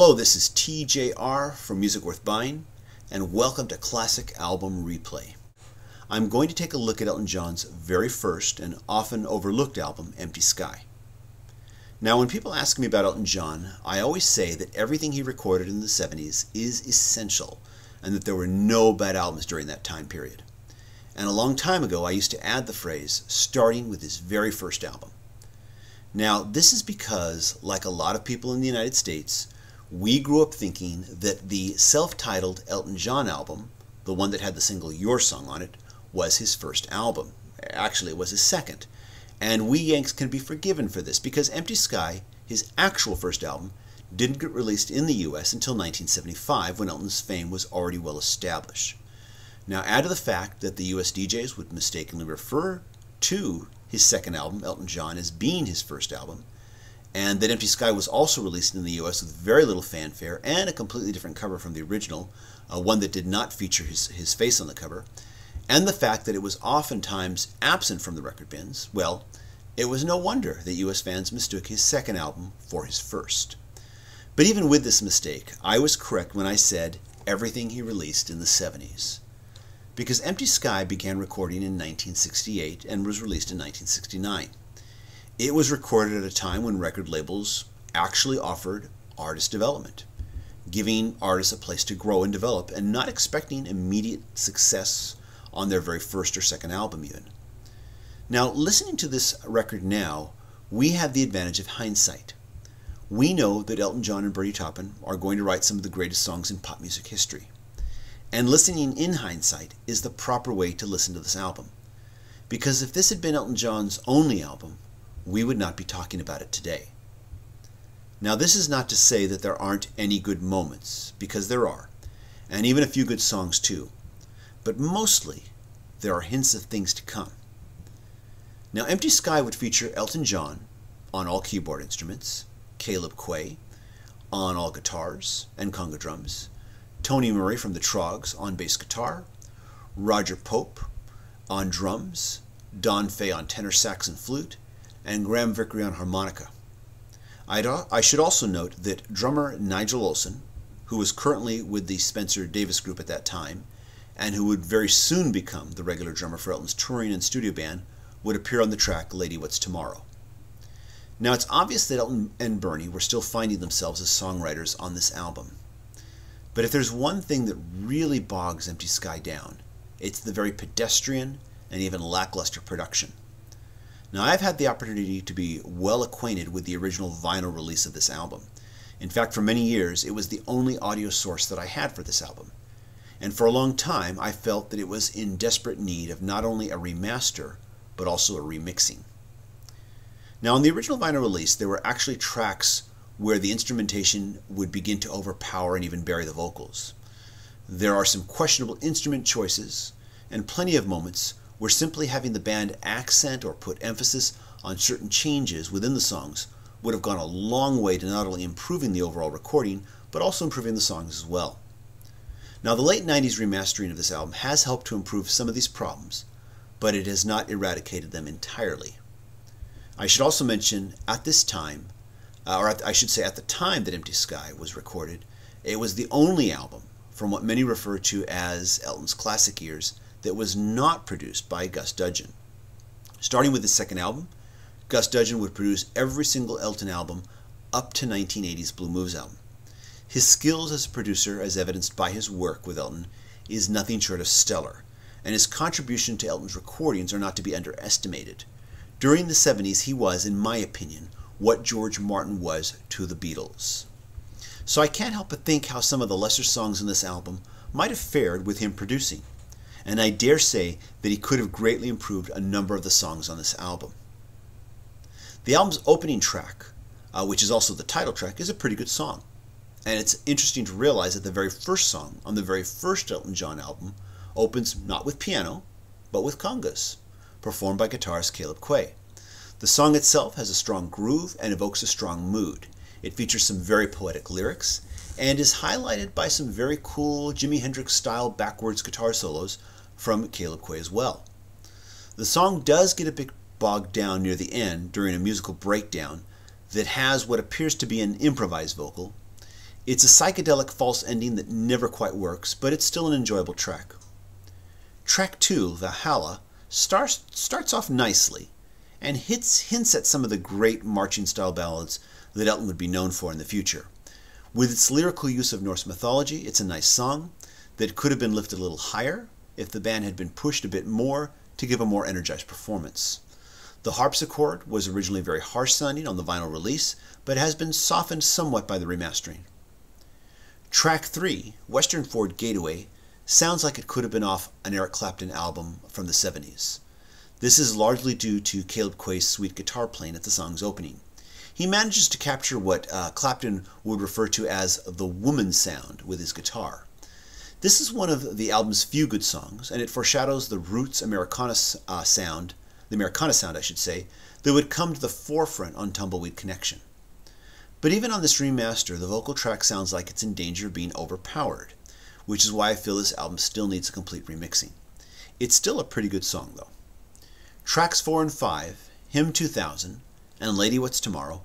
Hello, this is TJR from Music Worth Buying, and welcome to Classic Album Replay. I'm going to take a look at Elton John's very first and often overlooked album, Empty Sky. Now, when people ask me about Elton John, I always say that everything he recorded in the 70s is essential, and that there were no bad albums during that time period. And a long time ago, I used to add the phrase, starting with his very first album. Now, this is because, like a lot of people in the United States, we grew up thinking that the self-titled Elton John album, the one that had the single Your Song on it, was his first album. Actually, it was his second. And we Yanks can be forgiven for this because Empty Sky, his actual first album, didn't get released in the US until 1975 when Elton's fame was already well established. Now, add to the fact that the US DJs would mistakenly refer to his second album, Elton John, as being his first album, and that Empty Sky was also released in the US with very little fanfare and a completely different cover from the original, one that did not feature his face on the cover, and the fact that it was oftentimes absent from the record bins. Well, it was no wonder that US fans mistook his second album for his first. But even with this mistake, I was correct when I said everything he released in the 70s. Because Empty Sky began recording in 1968 and was released in 1969. It was recorded at a time when record labels actually offered artist development, giving artists a place to grow and develop and not expecting immediate success on their very first or second album even. Now, listening to this record now, we have the advantage of hindsight. We know that Elton John and Bernie Taupin are going to write some of the greatest songs in pop music history. And listening in hindsight is the proper way to listen to this album. Because if this had been Elton John's only album, we would not be talking about it today. Now, this is not to say that there aren't any good moments, because there are, and even a few good songs too. But mostly, there are hints of things to come. Now, Empty Sky would feature Elton John on all keyboard instruments, Caleb Quaye on all guitars and conga drums, Tony Murray from the Troggs on bass guitar, Roger Pope on drums, Don Fay on tenor sax and flute, and Graham Vickery on harmonica. I should also note that drummer Nigel Olsson, who was currently with the Spencer Davis Group at that time, and who would very soon become the regular drummer for Elton's touring and studio band, would appear on the track Lady What's Tomorrow. Now, it's obvious that Elton and Bernie were still finding themselves as songwriters on this album. But if there's one thing that really bogs Empty Sky down, it's the very pedestrian and even lackluster production. Now, I've had the opportunity to be well acquainted with the original vinyl release of this album. In fact, for many years, it was the only audio source that I had for this album. And for a long time, I felt that it was in desperate need of not only a remaster, but also a remixing. Now, on the original vinyl release, there were actually tracks where the instrumentation would begin to overpower and even bury the vocals. There are some questionable instrument choices, and plenty of moments where simply having the band accent or put emphasis on certain changes within the songs would have gone a long way to not only improving the overall recording, but also improving the songs as well. Now, the late 90s remastering of this album has helped to improve some of these problems, but it has not eradicated them entirely. I should also mention, at this time, I should say at the time that Empty Sky was recorded, it was the only album from what many refer to as Elton's classic years that was not produced by Gus Dudgeon. Starting with his second album, Gus Dudgeon would produce every single Elton album up to 1980's Blue Moves album. His skills as a producer, as evidenced by his work with Elton, is nothing short of stellar, and his contribution to Elton's recordings are not to be underestimated. During the 70s, he was, in my opinion, what George Martin was to the Beatles. So I can't help but think how some of the lesser songs in this album might have fared with him producing. And I dare say that he could have greatly improved a number of the songs on this album. The album's opening track, which is also the title track, is a pretty good song. And it's interesting to realize that the very first song on the very first Elton John album opens not with piano, but with congas, performed by guitarist Caleb Quaye. The song itself has a strong groove and evokes a strong mood. It features some very poetic lyrics and is highlighted by some very cool Jimi Hendrix-style backwards guitar solos from Caleb Quaye as well. The song does get a bit bogged down near the end during a musical breakdown that has what appears to be an improvised vocal. It's a psychedelic false ending that never quite works, but it's still an enjoyable track. Track 2, Valhalla, starts off nicely and hints at some of the great marching style ballads that Elton would be known for in the future. With its lyrical use of Norse mythology, it's a nice song that could have been lifted a little higher if the band had been pushed a bit more to give a more energized performance. The harpsichord was originally very harsh sounding on the vinyl release, but has been softened somewhat by the remastering. Track 3, Western Ford Gateway, sounds like it could have been off an Eric Clapton album from the 70s. This is largely due to Caleb Quaye's sweet guitar playing at the song's opening. He manages to capture what Clapton would refer to as the woman sound with his guitar. This is one of the album's few good songs, and it foreshadows the roots Americana sound, I should say, that would come to the forefront on Tumbleweed Connection. But even on this remaster, the vocal track sounds like it's in danger of being overpowered, which is why I feel this album still needs a complete remixing. It's still a pretty good song, though. Tracks 4 and 5, Hymn 2000, and Lady What's Tomorrow,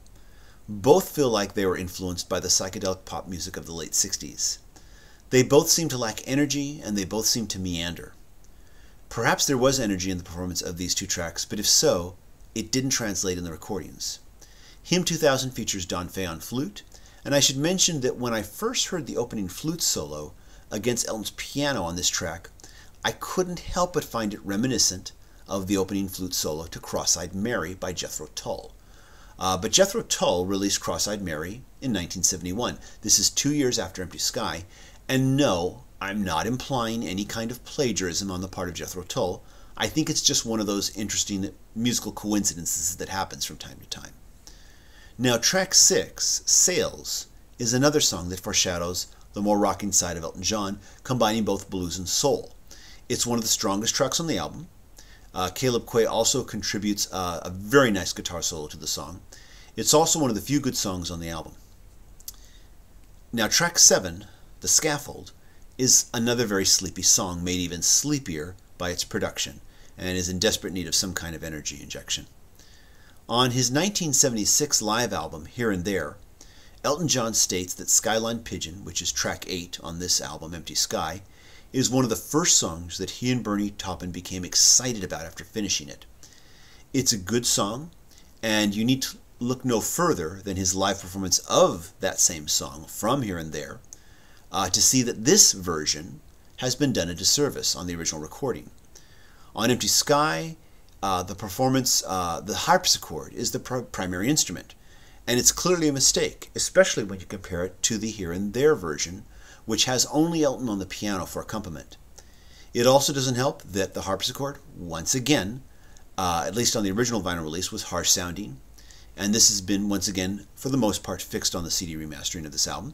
both feel like they were influenced by the psychedelic pop music of the late 60s. They both seem to lack energy, and they both seem to meander. Perhaps there was energy in the performance of these two tracks, but if so, it didn't translate in the recordings. Hymn 2000 features Don Fay on flute, and I should mention that when I first heard the opening flute solo against Elton's piano on this track, I couldn't help but find it reminiscent of the opening flute solo to Cross-Eyed Mary by Jethro Tull. But Jethro Tull released Cross-Eyed Mary in 1971. This is 2 years after Empty Sky, and no, I'm not implying any kind of plagiarism on the part of Jethro Tull. I think it's just one of those interesting musical coincidences that happens from time to time. Now, track 6, Sails, is another song that foreshadows the more rocking side of Elton John, combining both blues and soul. It's one of the strongest tracks on the album. Caleb Quaye also contributes a very nice guitar solo to the song. It's also one of the few good songs on the album. Now, track 7, The Scaffold, is another very sleepy song, made even sleepier by its production, and is in desperate need of some kind of energy injection. On his 1976 live album, Here and There, Elton John states that Skyline Pigeon, which is track 8 on this album, Empty Sky, is one of the first songs that he and Bernie Taupin became excited about after finishing it. It's a good song, and you need to look no further than his live performance of that same song from Here and There to see that this version has been done a disservice on the original recording. On Empty Sky, the harpsichord is the primary instrument, and it's clearly a mistake, especially when you compare it to the Here and There version, which has only Elton on the piano for accompaniment. It also doesn't help that the harpsichord, once again, at least on the original vinyl release, was harsh sounding, and this has been, once again, for the most part, fixed on the CD remastering of this album.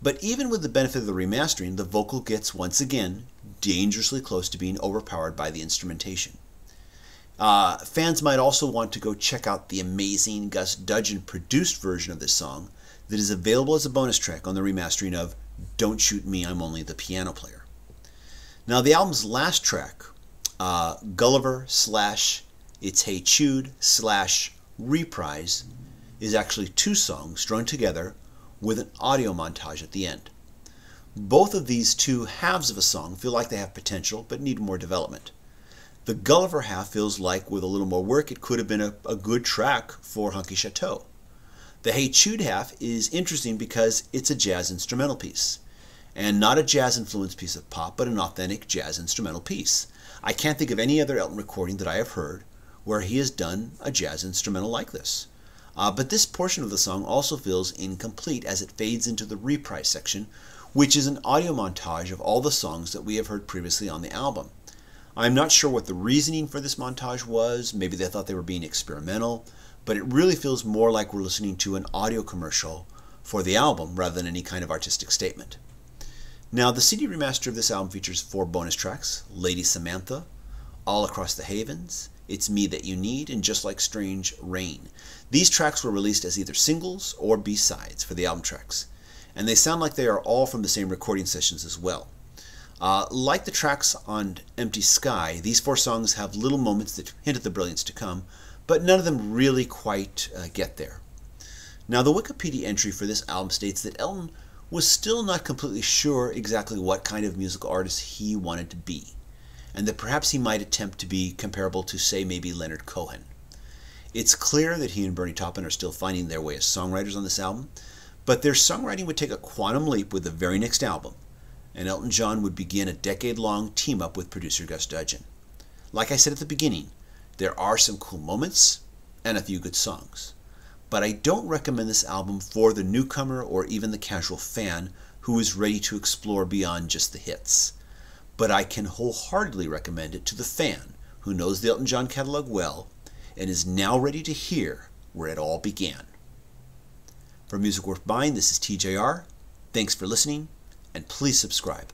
But even with the benefit of the remastering, the vocal gets, once again, dangerously close to being overpowered by the instrumentation. Fans might also want to go check out the amazing Gus Dudgeon produced version of this song that is available as a bonus track on the remastering of Don't Shoot Me, I'm Only the Piano Player. Now, the album's last track, Gulliver / It's Hey Jude / Reprise, is actually two songs strung together with an audio montage at the end. Both of these two halves of a song feel like they have potential but need more development. The Gulliver half feels like, with a little more work, it could have been a good track for Hunky Chateau. The Hey Jude half is interesting because it's a jazz instrumental piece, and not a jazz-influenced piece of pop, but an authentic jazz instrumental piece. I can't think of any other Elton recording that I have heard where he has done a jazz instrumental like this. But this portion of the song also feels incomplete as it fades into the reprise section, which is an audio montage of all the songs that we have heard previously on the album. I'm not sure what the reasoning for this montage was. Maybe they thought they were being experimental, but it really feels more like we're listening to an audio commercial for the album rather than any kind of artistic statement. Now, the CD remaster of this album features 4 bonus tracks: Lady Samantha, All Across the Havens, It's Me That You Need, and Just Like Strange Rain. These tracks were released as either singles or B-sides for the album tracks, and they sound like they are all from the same recording sessions as well. Like the tracks on Empty Sky, these 4 songs have little moments that hint at the brilliance to come, but none of them really quite get there. Now, the Wikipedia entry for this album states that Elton was still not completely sure exactly what kind of musical artist he wanted to be, and that perhaps he might attempt to be comparable to, say, maybe Leonard Cohen. It's clear that he and Bernie Taupin are still finding their way as songwriters on this album, but their songwriting would take a quantum leap with the very next album, and Elton John would begin a decade-long team-up with producer Gus Dudgeon. Like I said at the beginning, there are some cool moments and a few good songs, but I don't recommend this album for the newcomer or even the casual fan who is ready to explore beyond just the hits. But I can wholeheartedly recommend it to the fan who knows the Elton John catalog well and is now ready to hear where it all began. For Music Worth Buying, this is TJR. Thanks for listening, and please subscribe.